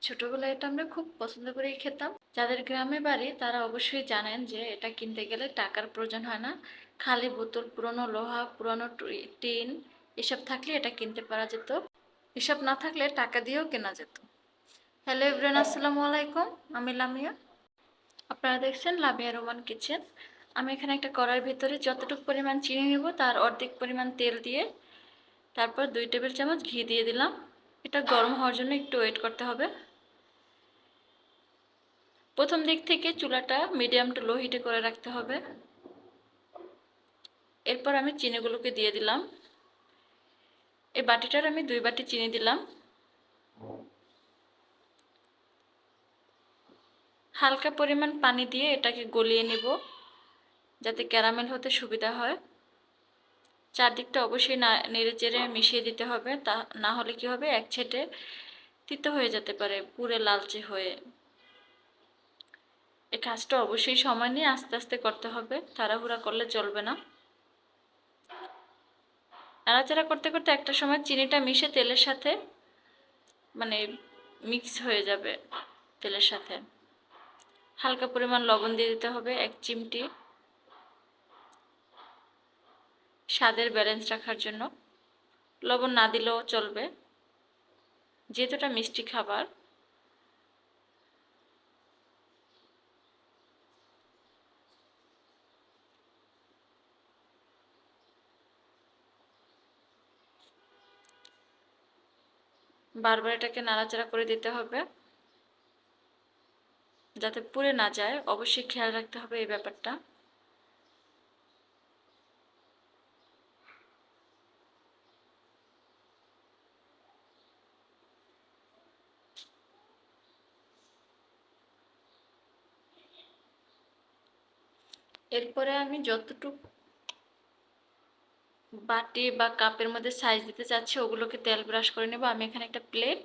ছোটবেলায় এটা আমরা খুব পছন্দ করেই খেতাম। যাদের গ্রামে বাড়ি তারা অবশ্যই জানেন যে এটা কিনতে গেলে টাকার প্রয়োজন হয় না। খালি বোতল, পুরনো লোহা, পুরনো টিন এসব থাকলে এটা কিনতে পারা যেত। এসব না থাকলে টাকা দিয়েও কেনা যেত। হ্যালো এভরিওয়ান, আসসালামু আলাইকুম। আমি লামিয়া। আপনারা দেখছেন লামিয়া রোমান কিচেন। আমি এখানে একটা কড়াইয়ের ভিতরে যতটুকু পরিমাণ চিনি নেব তার অর্ধেক পরিমাণ তেল দিয়ে তারপর 2 টেবিল চামচ ঘি দিয়ে দিলাম। এটা গরম হওয়ার জন্য একটু ওয়েট করতে হবে। প্রথম দিক থেকে চুলাটা মিডিয়াম টু লো হিটে করে রাখতে হবে। এরপর আমি চিনিগুলোকে দিয়ে দিলাম। এই বাটিটার আমি 2 বাটি চিনি দিলাম। হালকা পরিমাণ পানি দিয়ে এটাকে গলিয়ে নেব যাতে ক্যারামেল হতে সুবিধা হয়। চারদিকটা অবশ্যই নেড়ে চেড়ে মিশিয়ে দিতে হবে, তা না হলে কি হবে, এক ছেটে তিতো হয়ে যেতে পারে, পুরো লালচে হয়ে। এই কাজটা অবশ্যই সময় নিয়ে আস্তে আস্তে করতে হবে, তাড়াহুড়া করলে চলবে না। নাড়াচাড়া করতে করতে একটা সময় চিনিটা মিশে তেলের সাথে মিক্স হয়ে যাবে। তেলের সাথে হালকা পরিমাণ লবণ দিয়ে দিতে হবে 1 চিমটি, স্বাদের ব্যালেন্স রাখার জন্য। লবণ না দিলেও চলবে যেহেতু এটা মিষ্টি খাবার। বারবার এটাকে নাড়াচাড়া করে দিতে হবে যাতে পুড়ে না যায়। অবশ্যই খেয়াল রাখতে হবে এই ব্যাপারটা। এরপরে আমি যতটুকু বাটি বা কাপের মধ্যে সাইজ দিতে চাচ্ছি ওগুলোকে তেল ব্রাশ করে নেব। আমি এখানে একটা প্লেট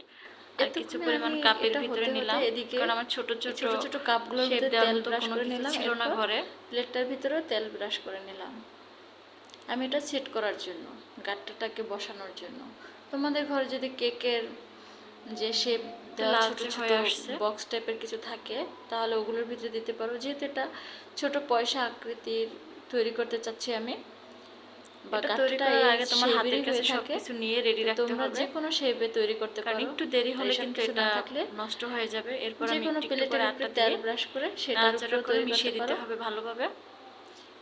আর কিছু পরিমাণ কাপের ভিতরে নিলাম, কারণ আমার ছোট ছোট কাপগুলোর ভিতরে তেল ব্রাশ করে নিলাম। ছিল না ঘরে, প্লেটটার ভিতরেও তেল ব্রাশ করে নিলাম আমি এটা সেট করার জন্য, গাট্টাটাকে বসানোর জন্য। তোমাদের ঘরে যদি কেকের যে শেপ দেওয়া ছোট ছোট বক্স টাইপের কিছু থাকে তাহলে ওগুলোর ভিতরে দিতে পারো। যেহেতু এটা ছোট পয়সা আকৃতির তৈরি করতে চাচ্ছি আমি, বা গাট্টাটা আগে তোমার হাতের কাছে সবকিছু নিয়ে রেডি রাখতে হবে। তোমরা যে কোনো শেপে তৈরি করতে পারো, একটু দেরি হলে কিন্তু এটা নষ্ট হয়ে যাবে। এরপর আমি একটু করে আটা তেল ব্রাশ করে সেটার উপরে তৈরি মিশিয়ে দিতে হবে ভালোভাবে।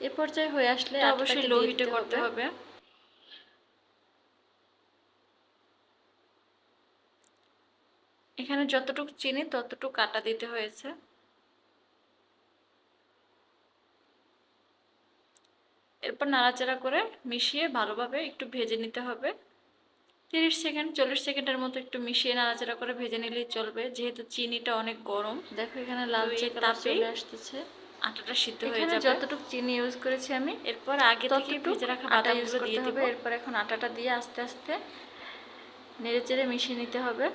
এ পর্যায়ে হয়ে আসলে অবশ্যই লো হিটে করতে হবে। এখানে যতটুকু চিনি ততটুকু আটা দিতে হয়েছে। এরপর নাড়াচাড়া করে মিশিয়ে ভালোভাবে একটু ভেজে নিতে হবে। 30 সেকেন্ড 40 সেকেন্ডের মতো একটু মিশিয়ে নাড়াচাড়া করে ভেজে নিলেই চলবে, যেহেতু চিনিটা অনেক গরম। দেখো এখানে লালচে কালার চলে আসতেছে, আটাটা সিদ্ধ হয়ে যাবে। যতটুকু চিনি ইউজ করেছি আমি, এরপর আগে থেকে ভেজে রাখা বাদামগুলো দিয়ে দিতে হবে। এরপর এখন আটাটা দিয়ে আস্তে আস্তে নেড়েচেড়ে মিশিয়ে নিতে হবে।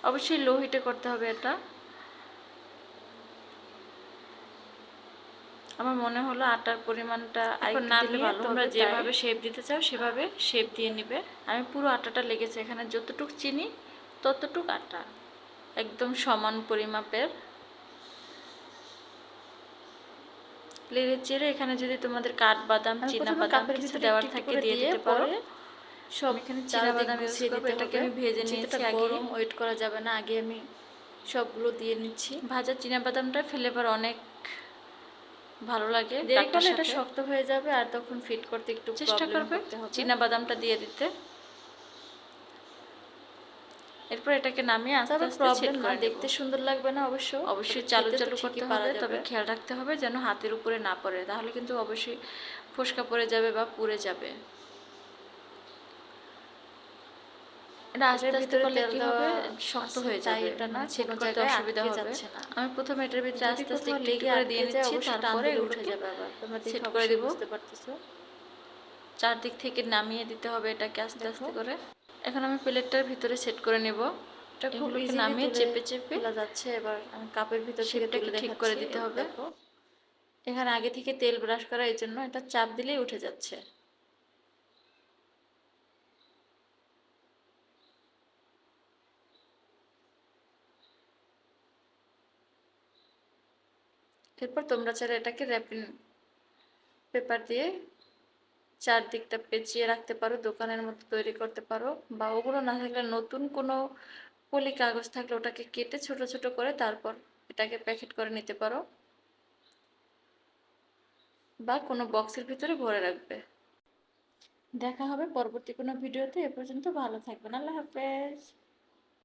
অবশ্যই লো হিটে করতে হবে এটা। আমার মনে হলো আটার পরিমাণটা আরেকটু দিলে ভালো হবে। তোমরা যেভাবে শেপ দিতে চাও সেভাবে শেপ দিয়ে নিবে। আমি পুরো আটাটা লেগেছে, এখানে যতটুকু চিনি ততটুকু আটা, একদম সমান পরিমাপের। লেড়ে চেড়ে এখানে যদি তোমাদের কাঠবাদাম, চীনাবাদাম কিছু দেওয়ার থাকে দিয়ে দিতে পারো। সব এখানে চীনাবাদাম ইউজ করব। এটাকে আমি ভেজে নিয়েছি আগে, ওয়েট করা যাবে না, আগে আমি সবগুলো দিয়ে নিচ্ছি। ভাজা চীনাবাদামটা ফ্লেভার অনেক ভালো লাগে। দেরি করলে এটা শক্ত হয়ে যাবে আর তখন ফিট করতে একটু চেষ্টা করবে চীনাবাদামটা দিয়ে দিতে। এরপর এটাকে নামিয়ে আস্তে আস্তে সেট করে নেব। দেখতে সুন্দর লাগবে না অবশ্যই চালু চালু করতে হবে, তবে খেয়াল রাখতে হবে যেন হাতের উপরে না পড়ে, তাহলে কিন্তু অবশ্যই ফোসকা পড়ে যাবে বা পুড়ে যাবে। এটা আস্তে আস্তে করলে কি হবে, শক্ত হয়ে যাবে, এটা না সেট করতে অসুবিধা হবে। আমি প্রথমে এটার ভিতরে আস্তে আস্তে একটু করে দিয়ে নিচ্ছি, তারপরে উঠে যাবে। আবার তোমরা সেট করে দিব, বুঝতে পারতেছো। চারদিক থেকে নামিয়ে দিতে হবে এটাকে আস্তে আস্তে করে। এখন আমি প্লেটটার ভিতরে সেট করে নেব। এটা খুব ইজিলি নামিয়ে চেপে চেপে খোলা যাচ্ছে। এবার আমি কাপের ভিতর থেকে তুলে ঠিক করে দিতে হবে। এখানে আগে থেকে তেল ব্রাশ করা, এই জন্য এটা চাপ দিলেই উঠে যাচ্ছে। এরপর তোমরা চাইলে এটাকে র্যাপিং পেপার দিয়ে চারদিকটা পেঁচিয়ে রাখতে পারো, দোকানের মতো তৈরি করতে পারো, বা ওগুলো না থাকলে নতুন কোনো পলি কাগজ থাকলে ওটাকে কেটে ছোট ছোট করে তারপর এটাকে প্যাকেট করে নিতে পারো, বা কোনো বক্সের ভিতরে ভরে রাখবে। দেখা হবে পরবর্তী কোনো ভিডিওতে। এ পর্যন্ত ভালো থাকবেন। আল্লাহ হাফেজ।